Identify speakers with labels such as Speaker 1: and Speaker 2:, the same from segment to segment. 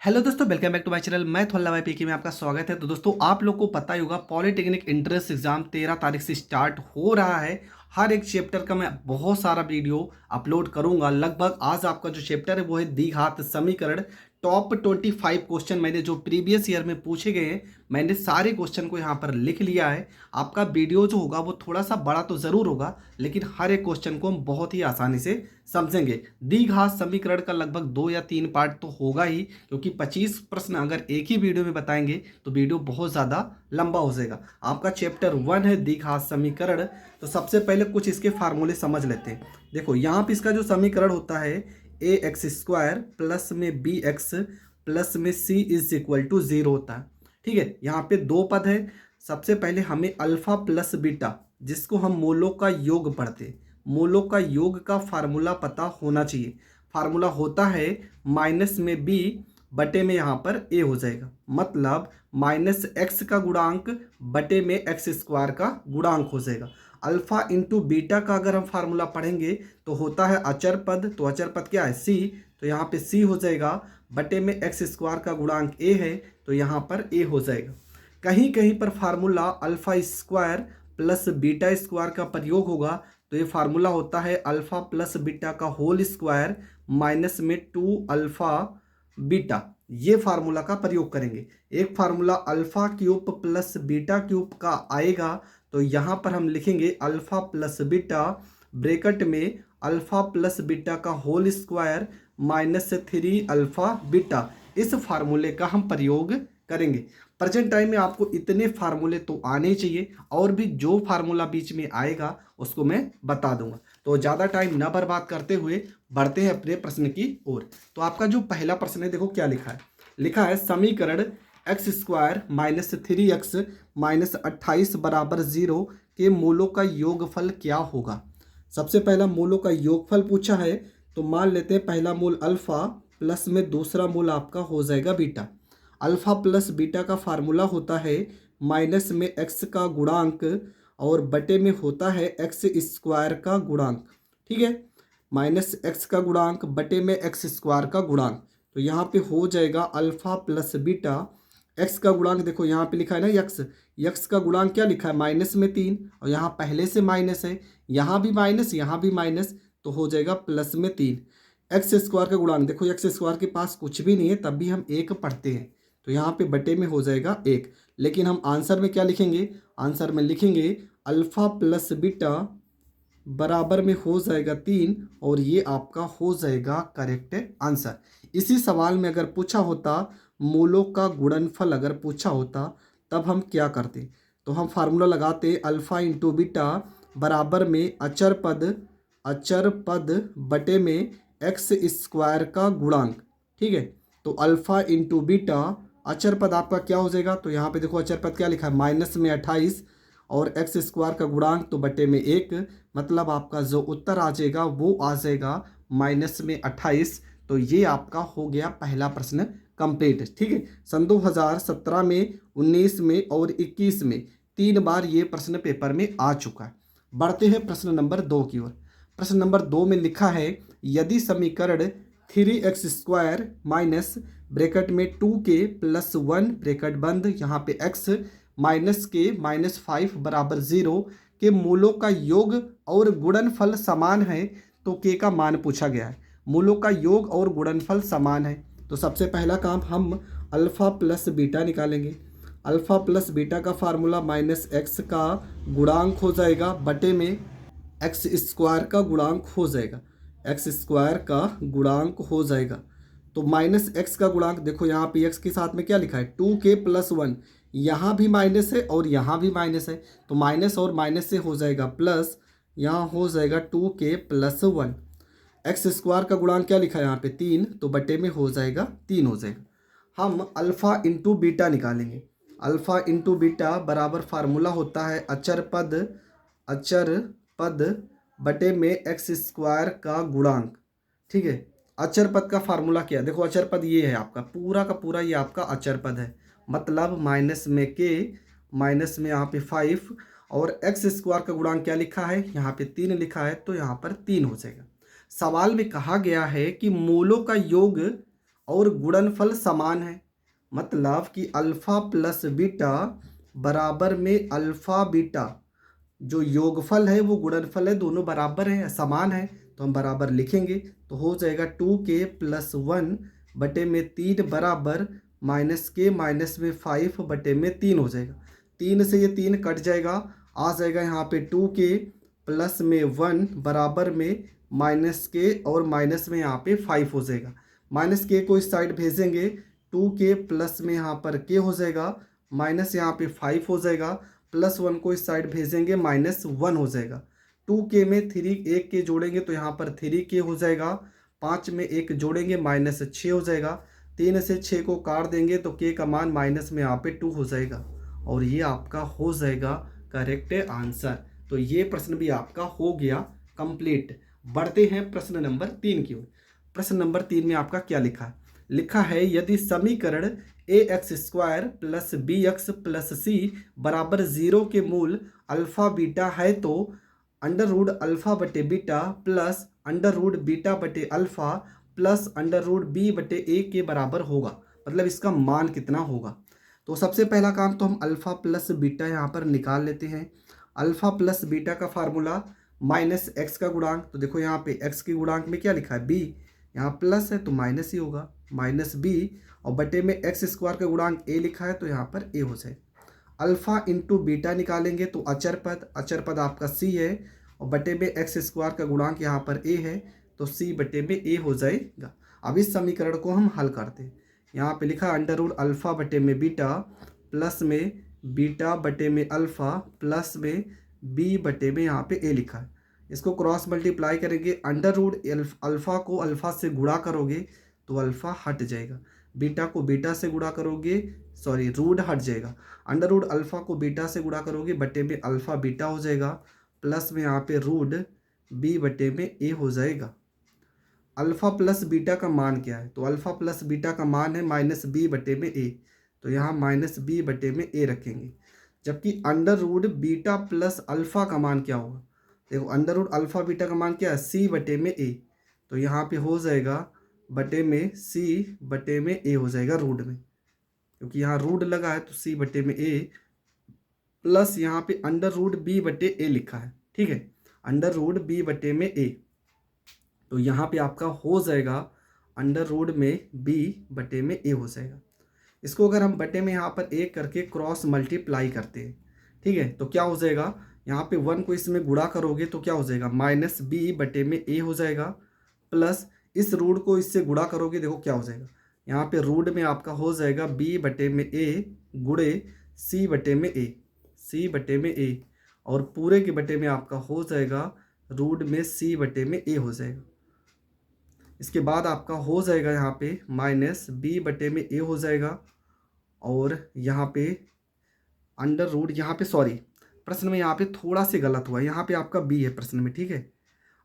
Speaker 1: Hello दोस्तों, welcome back to my channel. मैं थोल्ला भाई पीके में आपका स्वागत है। तो दोस्तों, आप लोग को पता ही होगा पॉलिटेक्निक एंट्रेंस एग्जाम 13 तारीख से स्टार्ट हो रहा है। हर एक चैप्टर का मैं बहुत सारा वीडियो अपलोड करूंगा। लगभग आज आपका जो चैप्टर है वो है द्विघात समीकरण। टॉप 25 क्वेश्चन मैंने जो प्रीवियस ईयर में पूछे गए हैं, मैंने सारे क्वेश्चन को यहाँ पर लिख लिया है। आपका वीडियो जो होगा वो थोड़ा सा बड़ा तो ज़रूर होगा, लेकिन हर एक क्वेश्चन को हम बहुत ही आसानी से समझेंगे। द्विघात समीकरण का लगभग 2 या 3 पार्ट तो होगा ही, क्योंकि 25 प्रश्न अगर एक ही वीडियो में बताएंगे तो वीडियो बहुत ज़्यादा लंबा हो जाएगा। आपका चैप्टर 1 है द्विघात समीकरण। तो सबसे पहले कुछ इसके फार्मूले समझ लेते हैं। देखो, यहाँ पे इसका जो समीकरण होता है ए एक्स स्क्वायर प्लस में बी एक्स प्लस में सी इज इक्वल टू 0 होता है। ठीक है, यहाँ पे दो पद है। सबसे पहले हमें अल्फा प्लस बीटा, जिसको हम मूलों का योग पढ़ते हैं, मूलों का योग का फार्मूला पता होना चाहिए। फार्मूला होता है माइनस में बी बटे में यहाँ पर ए हो जाएगा, मतलब माइनस एक्स का गुणांक बटे में एक्स स्क्वायर का गुणांक हो जाएगा। अल्फा इंटू बीटा का अगर हम फार्मूला पढ़ेंगे तो होता है अचर पद। तो अचर पद क्या है? सी। तो यहाँ पे सी हो जाएगा, बटे में एक्स स्क्वायर का गुणांक ए है तो यहाँ पर ए हो जाएगा। कहीं कहीं पर formula alpha square plus beta square का प्रयोग होगा, तो ये फार्मूला होता है अल्फा प्लस बीटा का होल स्क्वायर माइनस में 2 अल्फा बीटा। ये फार्मूला का प्रयोग करेंगे। एक formula alpha cube plus beta cube का आएगा, तो यहाँ पर हम लिखेंगे अल्फा प्लस बीटा ब्रैकेट में अल्फा प्लस बीटा का whole square minus 3 alpha beta. इस फार्मूले का हम प्रयोग करेंगे। प्रेजेंट टाइम में आपको इतने फार्मूले तो आने चाहिए, और भी जो फार्मूला बीच में आएगा उसको मैं बता दूंगा। तो ज़्यादा टाइम ना बर्बाद करते हुए बढ़ते हैं अपने प्रश्न की ओर। तो आपका जो पहला प्रश्न है, देखो क्या लिखा है। लिखा है समीकरण x square minus 3x minus 28 बराबर 0 के मूलों का योगफल क्या होगा। सबसे पहला मूलों का योगफल पूछा है, तो मान लेते हैं पहला मूल अल्फा प्लस में दूसरा मूल आपका हो जाएगा बीटा। अल्फा प्लस बीटा का फार्मूला होता है माइनस में एक्स का गुणांक और बटे में होता है एक्स स्क्वायर का गुणांक। ठीक है, माइनस एक्स का गुणांक बटे में एक्स स्क्वायर का गुणांक। तो यहाँ पे हो जाएगा अल्फा प्लस बीटा। एक्स का गुणांक देखो यहाँ पे लिखा है ना यक्स, यक्स का गुणांक क्या लिखा है? माइनस में 3, और यहाँ पहले से माइनस है, यहाँ भी माइनस यहाँ भी माइनस, तो हो जाएगा प्लस में 3। एक्स स्क्वायर का गुणांक देखो, एक्स स्क्वायर के पास कुछ भी नहीं है तब भी हम एक पढ़ते हैं, तो यहाँ पे बटे में हो जाएगा 1। लेकिन हम आंसर में क्या लिखेंगे? आंसर में लिखेंगे अल्फा प्लस बीटा बराबर में हो जाएगा 3, और ये आपका हो जाएगा करेक्ट आंसर। इसी सवाल में अगर पूछा होता मूलों का गुणनफल अगर पूछा होता, तब हम क्या करते? तो हम फार्मूला लगाते अल्फा इंटू बीटा बराबर में अचर पद बटे में एक्स स्क्वायर का गुणांक। ठीक है, तो अल्फा इंटू बीटा अचर पद आपका क्या हो जाएगा? तो यहाँ पे देखो अचर पद क्या लिखा है? माइनस में 28 और एक्स स्क्वायर का गुणांक तो बटे में 1, मतलब आपका जो उत्तर आ जाएगा वो आ जाएगा माइनस में 28। तो ये आपका हो गया पहला प्रश्न कंप्लीट। ठीक है, सन 2017 में, 19 में और 21 में 3 बार ये प्रश्न पेपर में आ चुका है। बढ़ते हैं प्रश्न नंबर 2 की ओर। प्रश्न नंबर 2 में लिखा है यदि समीकरण 3x स्क्वायर माइनस ब्रैकेट में 2k प्लस 1 ब्रैकेट बंद यहाँ पे x माइनस के माइनस 5 बराबर 0 के मूलों का योग और गुणनफल समान है, तो k का मान पूछा गया है। मूलों का योग और गुणनफल समान है, तो सबसे पहला काम हम अल्फा प्लस बीटा निकालेंगे। अल्फा प्लस बीटा का फार्मूला माइनस एक्स का गुणांक हो जाएगा बटे में एक्स स्क्वायर का गुणांक हो जाएगा, एक्स स्क्वायर का गुणांक हो जाएगा। तो माइनस एक्स का गुणांक देखो यहाँ पे एक्स के साथ में क्या लिखा है? 2k प्लस 1, यहाँ भी माइनस है और यहाँ भी माइनस है, तो माइनस और माइनस से हो जाएगा प्लस, यहाँ हो जाएगा 2k प्लस 1। एक्स स्क्वायर का गुणांक क्या लिखा है यहाँ पे? 3, तो बटे में हो जाएगा 3 हो जाएगा। हम अल्फ़ा इंटू बीटा निकालेंगे। अल्फ़ा इंटू बीटा बराबर फार्मूला होता है अचर पद बटे में एक्स स्क्वायर का गुणांक। ठीक है, अचर पद का फार्मूला क्या? देखो अचर पद ये है आपका, पूरा का पूरा ये आपका अचर पद है, मतलब माइनस में k माइनस में यहाँ पे 5, और एक्स स्क्वायर का गुणांक क्या लिखा है? यहाँ पे 3 लिखा है, तो यहाँ पर 3 हो जाएगा। सवाल में कहा गया है कि मूलों का योग और गुणनफल समान है, मतलब कि अल्फ़ा प्लस बीटा बराबर में अल्फ़ा बीटा जो योगफल है वो गुणनफल है, दोनों बराबर है, समान है, तो हम बराबर लिखेंगे। तो हो जाएगा 2k प्लस 1 बटे में 3 बराबर माइनस के माइनस में 5 बटे में 3 हो जाएगा। 3 से ये 3 कट जाएगा, आ जाएगा यहाँ पे 2k प्लस में 1 बराबर में माइनस के और माइनस में यहाँ पे 5 हो जाएगा। माइनस के को इस साइड भेजेंगे, 2k प्लस में यहाँ पर k हो जाएगा, माइनस यहाँ पे 5 हो जाएगा, प्लस 1 को इस साइड भेजेंगे, माइनस 1 हो जाएगा। 2k में 3 1 के जोड़ेंगे तो यहाँ पर 3k हो जाएगा, 5 में 1 जोड़ेंगे माइनस 6 हो जाएगा, 3 से 6 को काट देंगे तो k का मान माइनस में यहाँ पे 2 हो जाएगा और ये आपका हो जाएगा करेक्ट आंसर। तो ये प्रश्न भी आपका हो गया कंप्लीट। बढ़ते हैं प्रश्न नंबर 3 की ओर। प्रश्न नंबर 3 में आपका क्या लिखा है? लिखा है यदि समीकरण ax² plus bx plus c बराबर 0 के मूल अल्फा बीटा है तो अंडर रूट अल्फा बटे beta plus under root beta बटे alpha plus under root B बटे ए के बराबर होगा, मतलब इसका मान कितना होगा। तो सबसे पहला काम तो हम अल्फा प्लस बीटा यहाँ पर निकाल लेते हैं। अल्फा प्लस बीटा का फार्मूला माइनस एक्स का गुणांक, तो देखो यहाँ पे एक्स के गुणांक में क्या लिखा है बी, यहाँ प्लस है तो माइनस ही होगा, माइनस बी, और बटे में x² का गुणांक a लिखा है तो यहाँ पर a हो जाए। अल्फा इंटू बीटा निकालेंगे तो अचर पद आपका c है, और बटे में x² का गुणांक यहाँ पर a है तो c बटे में a हो जाएगा। अब इस समीकरण को हम हल करते हैं। यहाँ पे लिखा अंडर रूट अल्फा बटे में बीटा प्लस में बीटा बटे में अल्फा प्लस में b बटे में यहाँ पे a लिखा है। इसको क्रॉस मल्टीप्लाई करेंगे, अंडर रूट अल्फा को अल्फा से गुणा करोगे तो अल्फा हट जाएगा, बीटा को बीटा से गुणा करोगे रूट हट जाएगा, अंडर रूट अल्फा को बीटा से गुणा करोगे बटे में अल्फा बीटा हो जाएगा, प्लस में यहाँ पे रूट बी बटे में ए हो जाएगा। अल्फा प्लस बीटा का मान क्या है? तो अल्फा प्लस बीटा का मान है माइनस बी बटे में ए, तो यहाँ माइनस बी बटे में ए रखेंगे। जबकि under root beta plus alpha का मान क्या होगा? देखो अंडर रूट अल्फा बीटा का मान क्या है? सी बटे में ए, तो यहाँ पे हो जाएगा बटे में सी बटे में ए हो जाएगा रूट में, क्योंकि यहाँ रूट लगा है तो सी बटे में ए, प्लस यहाँ पे अंडर रूट बी बटे ए लिखा है, ठीक है, अंडर रूट बी बटे में ए, तो यहाँ पे आपका हो जाएगा अंडर रूट में बी बटे में ए हो जाएगा। इसको अगर हम बटे में यहाँ पर ए करके क्रॉस मल्टीप्लाई करते हैं, ठीक है, तो क्या हो जाएगा, यहाँ पे 1 को इसमें गुणा करोगे तो क्या हो जाएगा माइनस बी बटे में ए हो जाएगा, प्लस इस रूट को इससे गुणा करोगे, देखो क्या हो जाएगा, यहाँ पे रूट में आपका हो जाएगा बी बटे में ए गुणे सी बटे में ए, सी बटे में ए, और पूरे के बटे में आपका हो जाएगा रूट में सी बटे में ए हो जाएगा। इसके बाद आपका हो जाएगा यहाँ पे माइनस बी बटे में ए हो जाएगा, और यहाँ पे अंडर रूट, यहाँ पे प्रश्न में यहाँ पे थोड़ा सी गलत हुआ है, यहाँ पे आपका बी है प्रश्न में, ठीक है,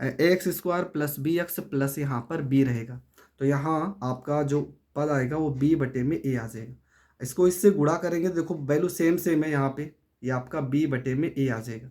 Speaker 1: ax² plus B x plus यहाँ पर b रहेगा, तो यहाँ आपका जो पद आएगा वो b बटे में a आ जाएगा। इसको इससे गुणा करेंगे, देखो वैल्यू सेम है यहाँ पे, ये आपका b बटे में a आ जाएगा।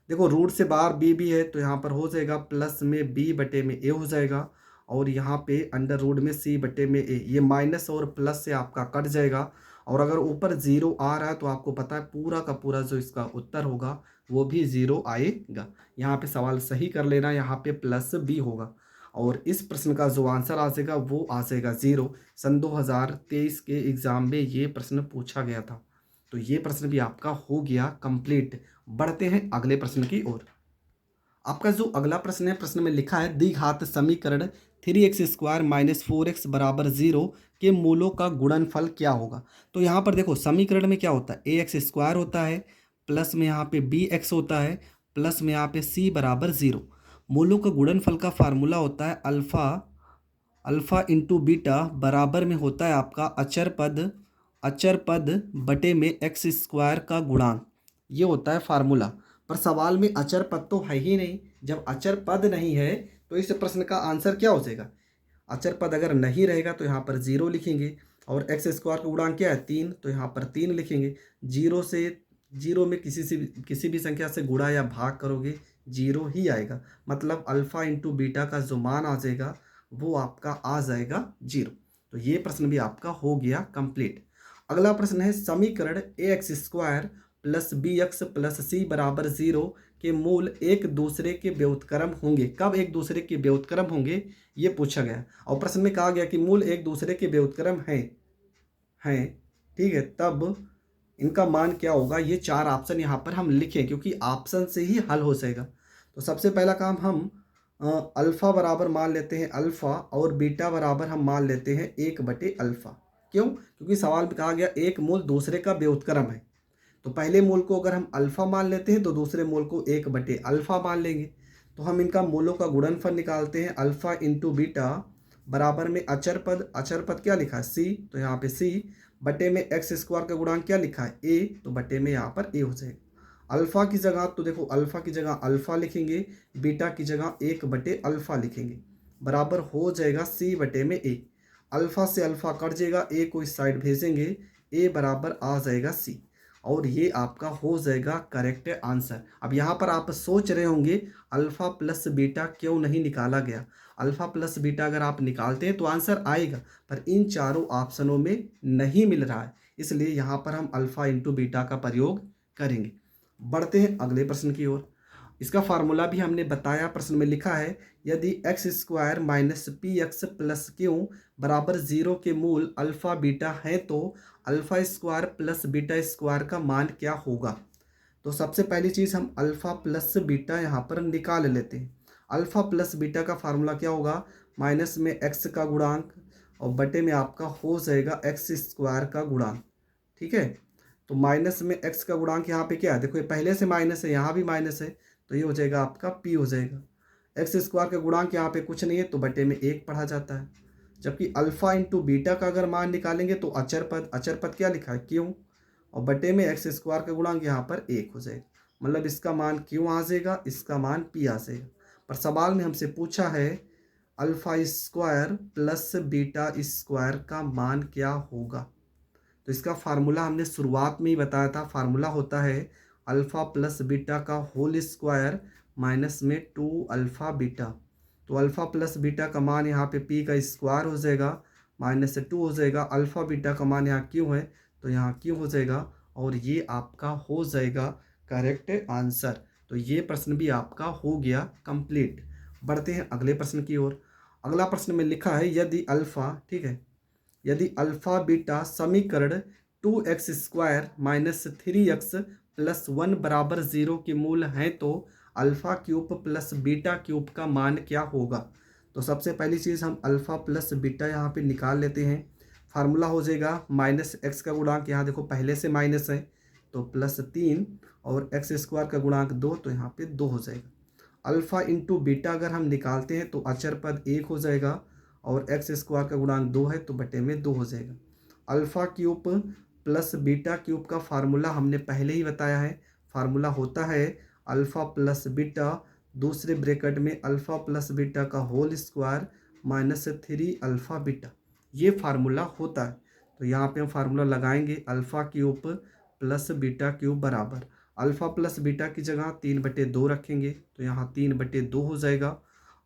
Speaker 1: देखो रूट से बाहर b भी है तो यहाँ पर हो जाएगा प्लस में b बटे में a हो जाएगा, और यहाँ पे अंडर रूट में c बटे में a, ये माइनस और प्लस से आपका कट जाएगा, और अगर ऊपर 0 आ रहा है तो आपको पता है पूरा का पूरा जो इसका उत्तर होगा वो भी 0 आएगा। यहाँ पे सवाल सही कर लेना, यहाँ पे प्लस बी होगा, और इस प्रश्न का जो आंसर आ जाएगा वो आ जाएगा 0। सन 2023 के एग्ज़ाम में ये प्रश्न पूछा गया था, तो ये प्रश्न भी आपका हो गया कंप्लीट। बढ़ते हैं अगले प्रश्न की ओर। आपका जो अगला प्रश्न है, प्रश्न में लिखा है द्विघात समीकरण 3x² माइनस 4x बराबर 0 के मूलों का गुणनफल क्या होगा। तो यहाँ पर देखो समीकरण में क्या होता है, ax² होता है, प्लस में यहाँ पे bx होता है, प्लस में यहाँ पे c बराबर 0। मूलों का गुणनफल का फार्मूला होता है अल्फा इंटू बीटा बराबर में होता है आपका अचर पद बटे में x² का गुणांक, ये होता है फार्मूला। पर सवाल में अचर पद तो है ही नहीं, जब अचर पद नहीं है तो इस प्रश्न का आंसर क्या हो जाएगा, अचर पद अगर नहीं रहेगा तो यहाँ पर 0 लिखेंगे, और x² का गुणांक क्या है 3, तो यहाँ पर 3 लिखेंगे। 0 में किसी भी संख्या से गुणा या भाग करोगे 0 ही आएगा, मतलब अल्फा इंटू बीटा का जो मान आ जाएगा वो आपका आ जाएगा 0। तो ये प्रश्न भी आपका हो गया कंप्लीट। अगला प्रश्न है समीकरण ax² plus bx plus c बराबर 0 के मूल एक दूसरे के व्युत्क्रम होंगे। कब एक दूसरे के व्युत्क्रम होंगे ये पूछा गया, और प्रश्न में कहा गया कि मूल एक दूसरे के व्युत्क्रम हैं, ठीक है, तब इनका मान क्या होगा। ये चार ऑप्शन यहाँ पर हम लिखें क्योंकि ऑप्शन से ही हल हो जाएगा। तो सबसे पहला काम हम अल्फ़ा बराबर मान लेते हैं अल्फ़ा, और बीटा बराबर हम मान लेते हैं 1/अल्फ़ा। क्यों? क्योंकि सवाल में कहा गया एक मूल दूसरे का व्युत्क्रम है, तो पहले मूल को अगर हम अल्फ़ा मान लेते हैं तो दूसरे मूल को 1/अल्फ़ा मान लेंगे। तो हम इनका मूलों का गुणनफल निकालते हैं, अल्फ़ा इंटू बीटा बराबर में अचर पद क्या लिखा है सी, तो यहाँ पे सी बटे में x² का गुणांक क्या लिखा है a, तो बटे में यहाँ पर a हो जाएगा। अल्फ़ा की जगह तो देखो अल्फ़ा की जगह अल्फ़ा लिखेंगे, बीटा की जगह 1/अल्फ़ा लिखेंगे, बराबर हो जाएगा c बटे में a। अल्फ़ा से अल्फ़ा कट जाएगा, a को इस साइड भेजेंगे, a बराबर आ जाएगा c, और ये आपका हो जाएगा करेक्ट आंसर। अब यहाँ पर आप सोच रहे होंगे अल्फ़ा प्लस बीटा क्यों नहीं निकाला गया। अल्फ़ा प्लस बीटा अगर आप निकालते हैं तो आंसर आएगा, पर इन चारों ऑप्शनों में नहीं मिल रहा है, इसलिए यहाँ पर हम अल्फ़ा इंटू बीटा का प्रयोग करेंगे। बढ़ते हैं अगले प्रश्न की ओर। इसका फार्मूला भी हमने बताया, प्रश्न में लिखा है यदि x² minus px plus Q बराबर 0 के मूल अल्फ़ा बीटा है तो अल्फ़ा² प्लस बीटा² का मान क्या होगा। तो सबसे पहली चीज़ हम अल्फ़ा प्लस बीटा यहाँ पर निकाल लेते हैं। अल्फ़ा प्लस बीटा का फार्मूला क्या होगा, माइनस में x का गुणांक और बटे में आपका हो जाएगा x² का गुणांक, ठीक है। तो माइनस में x का गुणांक यहाँ पे क्या है, देखो ये पहले से माइनस है, यहाँ भी माइनस है, तो ये हो जाएगा आपका p हो जाएगा। x² का गुणांक यहाँ पे कुछ नहीं है तो बटे में 1 पढ़ा जाता है। जबकि अल्फ़ा इंटू बीटा का अगर मान निकालेंगे तो अचर पद क्या लिखा है क्यों, और बटे में x² का गुणांक यहाँ पर 1 हो जाएगा, मतलब इसका मान क्यों आ जाएगा, इसका मान p आ जाएगा। पर सवाल में हमसे पूछा है अल्फ़ा² प्लस बीटा² का मान क्या होगा। तो इसका फार्मूला हमने शुरुआत में ही बताया था, फार्मूला होता है अल्फ़ा प्लस बीटा का होल स्क्वायर माइनस में 2 अल्फ़ा बीटा। तो अल्फ़ा प्लस बीटा का मान यहाँ पे p का स्क्वायर हो जाएगा, माइनस से 2 हो जाएगा, अल्फ़ा बीटा का मान यहाँ क्यों है तो यहाँ क्यों हो जाएगा, और ये आपका हो जाएगा करेक्ट आंसर। तो ये प्रश्न भी आपका हो गया कंप्लीट। बढ़ते हैं अगले प्रश्न की ओर। अगला प्रश्न में लिखा है यदि अल्फ़ा, ठीक है, यदि अल्फ़ा बीटा समीकरण 2x² माइनस 3x प्लस 1 बराबर 0 के मूल हैं तो अल्फ़ा³ प्लस बीटा³ का मान क्या होगा। तो सबसे पहली चीज़ हम अल्फ़ा प्लस बीटा यहाँ पे निकाल लेते हैं। फार्मूला हो जाएगा माइनस x का गुणांक यहाँ देखो पहले से माइनस है तो प्लस 3, और x² का गुणांक 2 तो यहाँ पे 2 हो जाएगा। अल्फ़ा इंटू बीटा अगर हम निकालते हैं तो अचर पद 1 हो जाएगा, और x² का गुणांक 2 है तो बटे में 2 हो जाएगा। अल्फ़ा³ प्लस बीटा³ का फार्मूला हमने पहले ही बताया है, फार्मूला होता है अल्फ़ा प्लस बीटा दूसरे ब्रैकेट में अल्फ़ा प्लस बीटा का whole square minus 3 alpha beta, ये फार्मूला होता है। तो यहाँ पे हम फार्मूला लगाएंगे अल्फ़ा³ प्लस बीटा³ बराबर अल्फ़ा प्लस बीटा की जगह 3/2 रखेंगे तो यहाँ 3/2 हो जाएगा।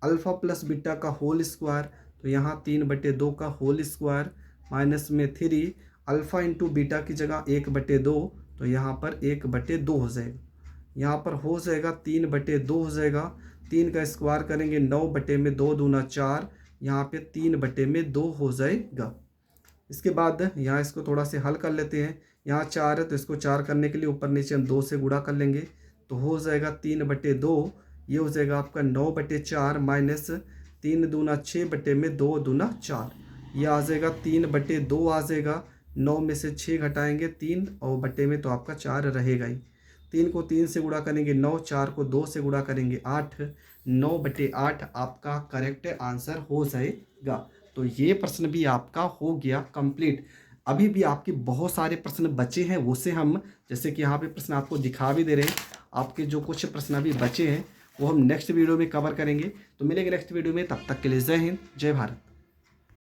Speaker 1: अल्फ़ा प्लस बीटा का होल स्क्वायर तो यहाँ 3/2 का होल स्क्वायर माइनस में 3 अल्फ़ा इंटू बीटा की जगह 1/2 तो यहाँ पर 1/2 हो जाएगा। यहाँ पर हो जाएगा 3/2 हो जाएगा। 3 का स्क्वायर करेंगे 9/2 दूना 4, यहाँ पे 3/2 हो जाएगा। इसके बाद यहाँ इसको थोड़ा से हल कर लेते हैं। यहाँ 4 है तो इसको 4 करने के लिए ऊपर नीचे हम 2 से गुणा कर लेंगे तो हो जाएगा 3/2, ये हो जाएगा आपका 9/4 माइनस 3 दूना 6/2 दूना 4, ये आ जाएगा 3/2 आ जाएगा। 9 में से 6 घटाएंगे 3 और बटे में तो आपका 4 रहेगा ही। 3 को 3 से गुणा करेंगे 9, 4 को 2 से गुणा करेंगे 8, 9/8 आपका करेक्ट आंसर हो जाएगा। तो ये प्रश्न भी आपका हो गया कंप्लीट। अभी भी आपके बहुत सारे प्रश्न बचे हैं, उसे हम जैसे कि यहाँ पे प्रश्न आपको दिखा भी दे रहे हैं, आपके जो कुछ प्रश्न अभी बचे हैं वो हम नेक्स्ट वीडियो में कवर करेंगे। तो मिलेंगे नेक्स्ट वीडियो में, तब तक के लिए जय हिंद जय भारत।